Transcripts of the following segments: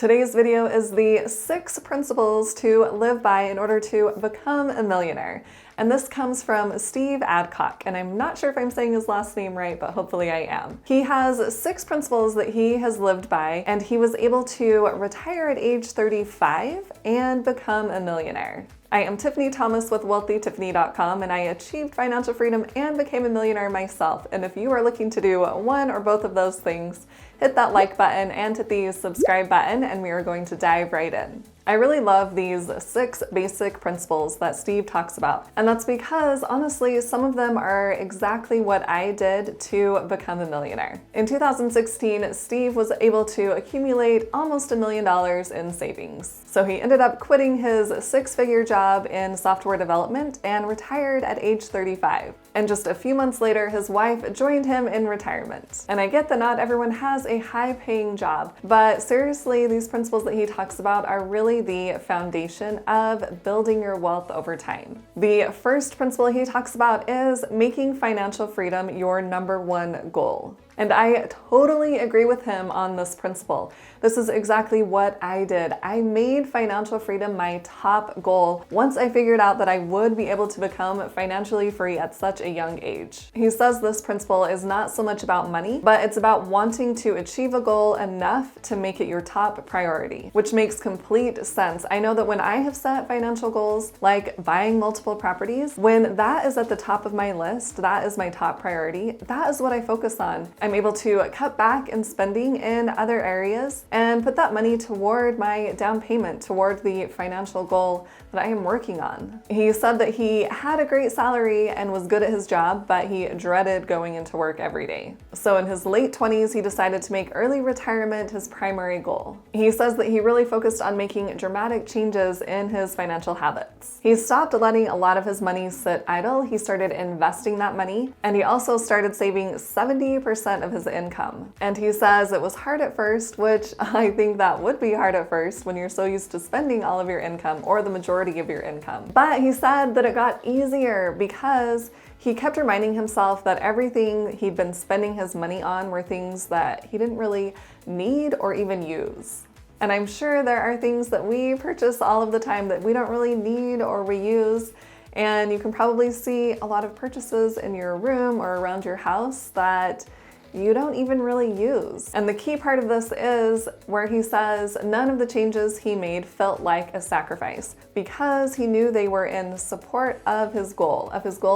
Today's video is the 6 principles to live by in order to become a millionaire. And this comes from Steve Adcock, and I'm not sure if I'm saying his last name right, but hopefully I am. He has 6 principles that he has lived by, and he was able to retire at age 35 and become a millionaire. I am Tiffany Thomas with WealthyTiffany.com, and I achieved financial freedom and became a millionaire myself. And if you are looking to do one or both of those things, hit that like button and hit the subscribe button, and we are going to dive right in. I really love these 6 basic principles that Steve talks about, and that's because honestly, some of them are exactly what I did to become a millionaire. In 2016, Steve was able to accumulate almost $1 million in savings. So he ended up quitting his 6-figure job in software development and retired at age 35. And just a few months later, his wife joined him in retirement. And I get that not everyone has a high-paying job, but seriously, these principles that he talks about are really the foundation of building your wealth over time. The first principle he talks about is making financial freedom your #1 goal. And I totally agree with him on this principle. This is exactly what I did. I made financial freedom my top goal once I figured out that I would be able to become financially free at such a young age. He says this principle is not so much about money, but it's about wanting to achieve a goal enough to make it your top priority, which makes complete sense. I know that when I have set financial goals, like buying multiple properties, when that is at the top of my list, that is my top priority, that is what I focus on. I'm able to cut back in spending in other areas and put that money toward my down payment, toward the financial goal that I am working on. He said that he had a great salary and was good at his job, but he dreaded going into work every day. So in his late 20s, he decided to make early retirement his primary goal. He says that he really focused on making dramatic changes in his financial habits. He stopped letting a lot of his money sit idle. He started investing that money, and he also started saving 70% of his income. And he says it was hard at first, which I think that would be hard at first when you're so used to spending all of your income or the majority of your income. But he said that it got easier because he kept reminding himself that everything he'd been spending his money on were things that he didn't really need or even use. And I'm sure there are things that we purchase all of the time that we don't really need or we use. And you can probably see a lot of purchases in your room or around your house that you don't even really use. And the key part of this is where he says none of the changes he made felt like a sacrifice because he knew they were in support of his goal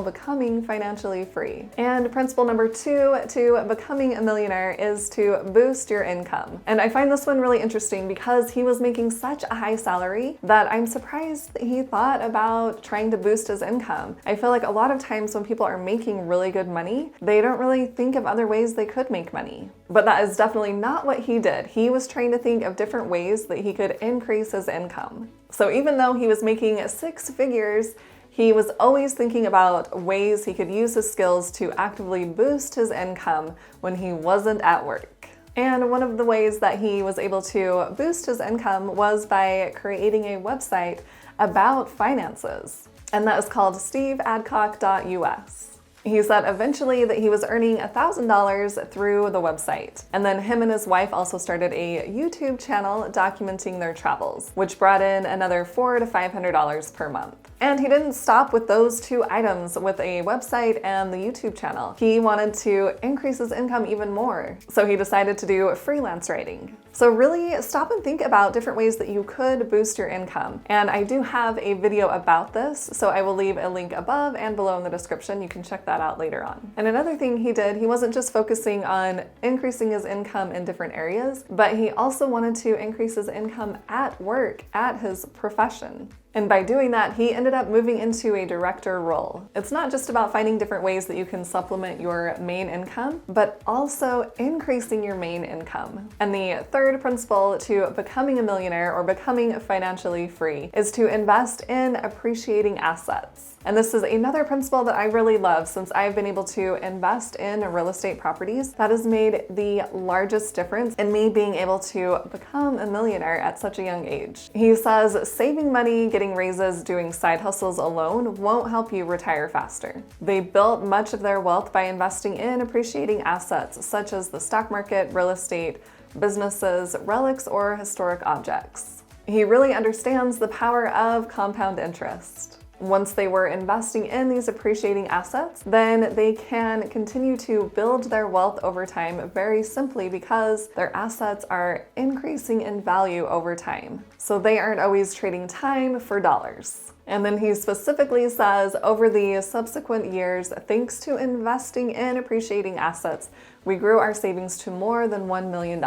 becoming financially free. And principle number 2 to becoming a millionaire is to boost your income. And I find this one really interesting because he was making such a high salary that I'm surprised that he thought about trying to boost his income. I feel like a lot of times when people are making really good money, they don't really think of other ways they could make money. But that is definitely not what he did. He was trying to think of different ways that he could increase his income. So even though he was making 6 figures, he was always thinking about ways he could use his skills to actively boost his income when he wasn't at work. And one of the ways that he was able to boost his income was by creating a website about finances. And that is called steveadcock.us. He said eventually that he was earning $1,000 through the website. And then him and his wife also started a YouTube channel documenting their travels, which brought in another $400 to $500 per month. And he didn't stop with those 2 items, with a website and the YouTube channel. He wanted to increase his income even more. So he decided to do freelance writing. So really stop and think about different ways that you could boost your income. And I do have a video about this, so I will leave a link above and below in the description. You can check that out later on. And another thing he did, he wasn't just focusing on increasing his income in different areas, but he also wanted to increase his income at work, at his profession. And by doing that, he ended up moving into a director role. It's not just about finding different ways that you can supplement your main income, but also increasing your main income. And the third principle to becoming a millionaire or becoming financially free is to invest in appreciating assets. And this is another principle that I really love since I've been able to invest in real estate properties. That has made the largest difference in me being able to become a millionaire at such a young age. He says saving money, getting raises, doing side hustles alone won't help you retire faster. They built much of their wealth by investing in appreciating assets such as the stock market, real estate, businesses, relics, or historic objects. He really understands the power of compound interest. Once they were investing in these appreciating assets, then they can continue to build their wealth over time very simply because their assets are increasing in value over time. So they aren't always trading time for dollars. And then he specifically says, over the subsequent years, thanks to investing in appreciating assets, we grew our savings to more than $1 million.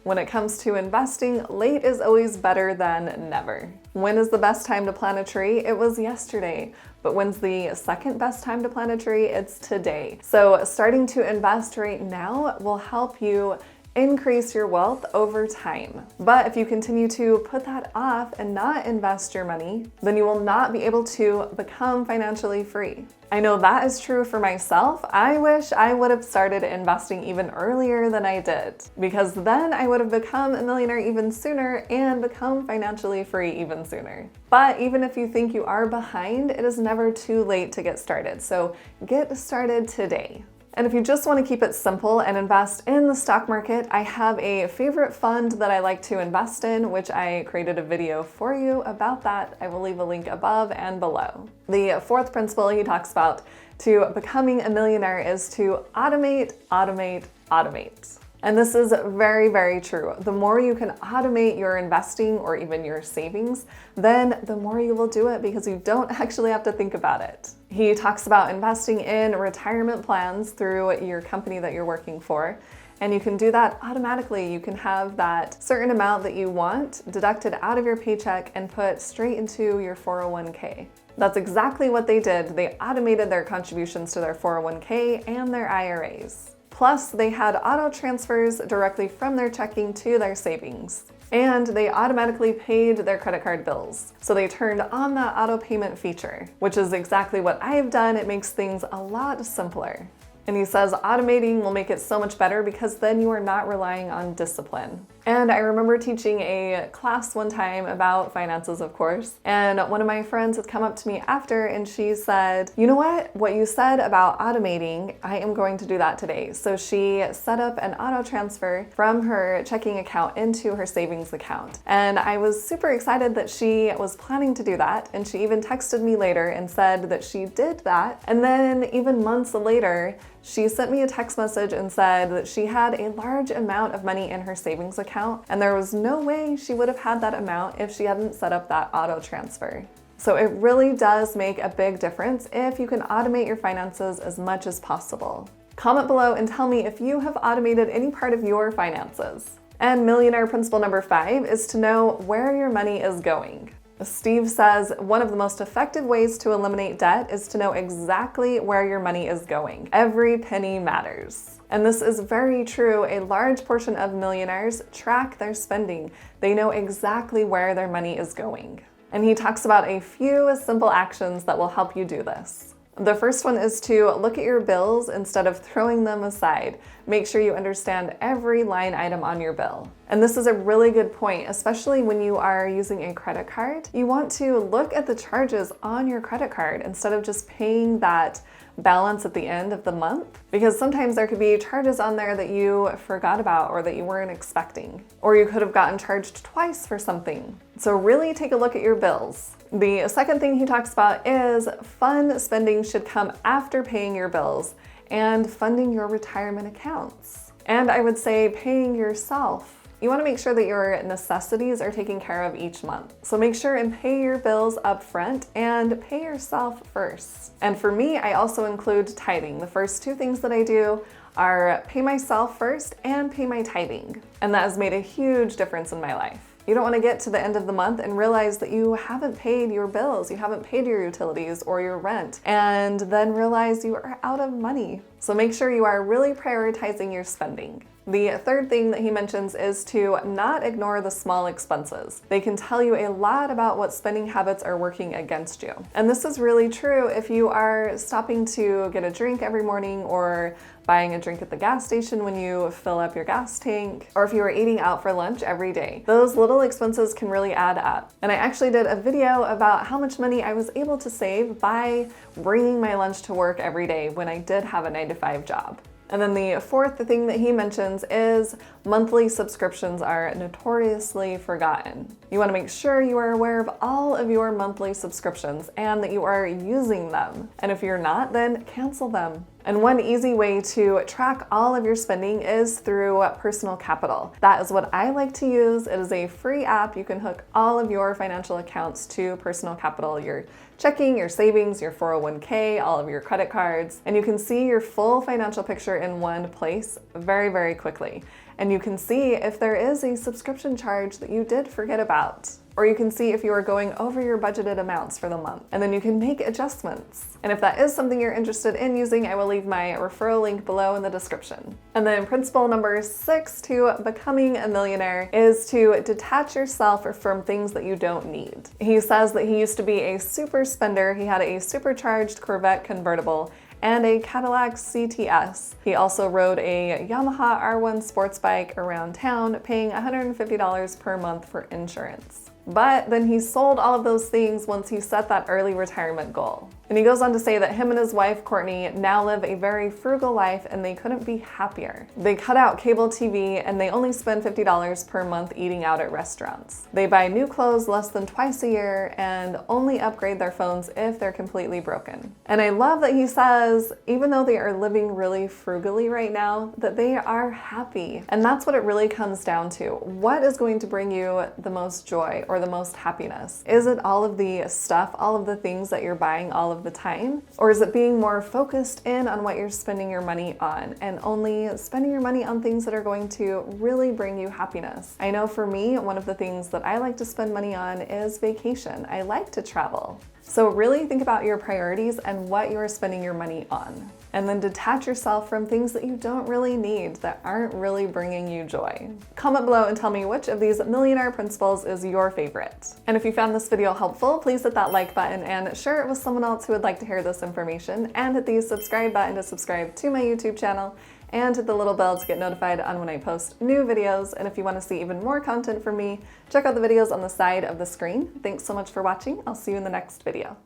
When it comes to investing, late is always better than never. When is the best time to plant a tree? It was yesterday. But when's the second best time to plant a tree? It's today. So starting to invest right now will help you increase your wealth over time. But if you continue to put that off and not invest your money, then you will not be able to become financially free. I know that is true for myself. I wish I would have started investing even earlier than I did, because then I would have become a millionaire even sooner and become financially free even sooner. But even if you think you are behind, it is never too late to get started. So get started today. And if you just want to keep it simple and invest in the stock market, I have a favorite fund that I like to invest in, which I created a video for you about that. I will leave a link above and below. The fourth principle he talks about to becoming a millionaire is to automate, automate, automate. And this is very, very true. The more you can automate your investing or even your savings, then the more you will do it because you don't actually have to think about it. He talks about investing in retirement plans through your company that you're working for. And you can do that automatically. You can have that certain amount that you want deducted out of your paycheck and put straight into your 401k. That's exactly what they did. They automated their contributions to their 401k and their IRAs. Plus, they had auto transfers directly from their checking to their savings. And they automatically paid their credit card bills. So they turned on that auto payment feature, which is exactly what I've done. It makes things a lot simpler. And he says automating will make it so much better because then you are not relying on discipline. And I remember teaching a class one time about finances, of course, and one of my friends had come up to me after and she said, you know what you said about automating, I am going to do that today. So she set up an auto transfer from her checking account into her savings account. And I was super excited that she was planning to do that. And she even texted me later and said that she did that. And then even months later, she sent me a text message and said that she had a large amount of money in her savings account, and there was no way she would have had that amount if she hadn't set up that auto transfer. So it really does make a big difference if you can automate your finances as much as possible. Comment below and tell me if you have automated any part of your finances. And millionaire principle number 5 is to know where your money is going. Steve says one of the most effective ways to eliminate debt is to know exactly where your money is going. Every penny matters. And this is very true. A large portion of millionaires track their spending. They know exactly where their money is going. And he talks about a few simple actions that will help you do this. The first one is to look at your bills instead of throwing them aside. Make sure you understand every line item on your bill. And this is a really good point, especially when you are using a credit card. You want to look at the charges on your credit card instead of just paying that balance at the end of the month, because sometimes there could be charges on there that you forgot about or that you weren't expecting, or you could have gotten charged twice for something. So really take a look at your bills. The second thing he talks about is fun spending should come after paying your bills and funding your retirement accounts. And I would say paying yourself. You want to make sure that your necessities are taken care of each month. So make sure and pay your bills up front and pay yourself first. And for me, I also include tithing. The first two things that I do are pay myself first and pay my tithing. And that has made a huge difference in my life. You don't want to get to the end of the month and realize that you haven't paid your bills, you haven't paid your utilities or your rent, and then realize you are out of money. So make sure you are really prioritizing your spending. The third thing that he mentions is to not ignore the small expenses. They can tell you a lot about what spending habits are working against you. And this is really true if you are stopping to get a drink every morning or buying a drink at the gas station when you fill up your gas tank, or if you are eating out for lunch every day. Those little expenses can really add up. And I actually did a video about how much money I was able to save by bringing my lunch to work every day when I did have a 9-to-5 job. And then the fourth thing that he mentions is monthly subscriptions are notoriously forgotten. You want to make sure you are aware of all of your monthly subscriptions and that you are using them. And if you're not, then cancel them. And one easy way to track all of your spending is through Personal Capital. That is what I like to use. It is a free app. You can hook all of your financial accounts to Personal Capital, your checking, your savings, your 401k, all of your credit cards, and you can see your full financial picture in one place very, very quickly. And you can see if there is a subscription charge that you did forget about. Or you can see if you are going over your budgeted amounts for the month, and then you can make adjustments. And if that is something you're interested in using, I will leave my referral link below in the description. And then principle number 6 to becoming a millionaire is to detach yourself from things that you don't need. He says that he used to be a super spender. He had a supercharged Corvette convertible and a Cadillac CTS. He also rode a Yamaha R1 sports bike around town, paying $150 per month for insurance. But then he sold all of those things once he set that early retirement goal. And he goes on to say that him and his wife, Courtney, now live a very frugal life and they couldn't be happier. They cut out cable TV and they only spend $50 per month eating out at restaurants. They buy new clothes less than twice a year and only upgrade their phones if they're completely broken. And I love that he says, even though they are living really frugally right now, that they are happy. And that's what it really comes down to. What is going to bring you the most joy or the most happiness? Is it all of the stuff, all of the things that you're buying all of the time? Or is it being more focused in on what you're spending your money on and only spending your money on things that are going to really bring you happiness? I know for me, one of the things that I like to spend money on is vacation. I like to travel. So really think about your priorities and what you're spending your money on. And then detach yourself from things that you don't really need, that aren't really bringing you joy. Comment below and tell me which of these millionaire principles is your favorite. And if you found this video helpful, please hit that like button and share it with someone else who would like to hear this information, and hit the subscribe button to subscribe to my YouTube channel, and hit the little bell to get notified on when I post new videos. And if you want to see even more content from me, check out the videos on the side of the screen. Thanks so much for watching. I'll see you in the next video.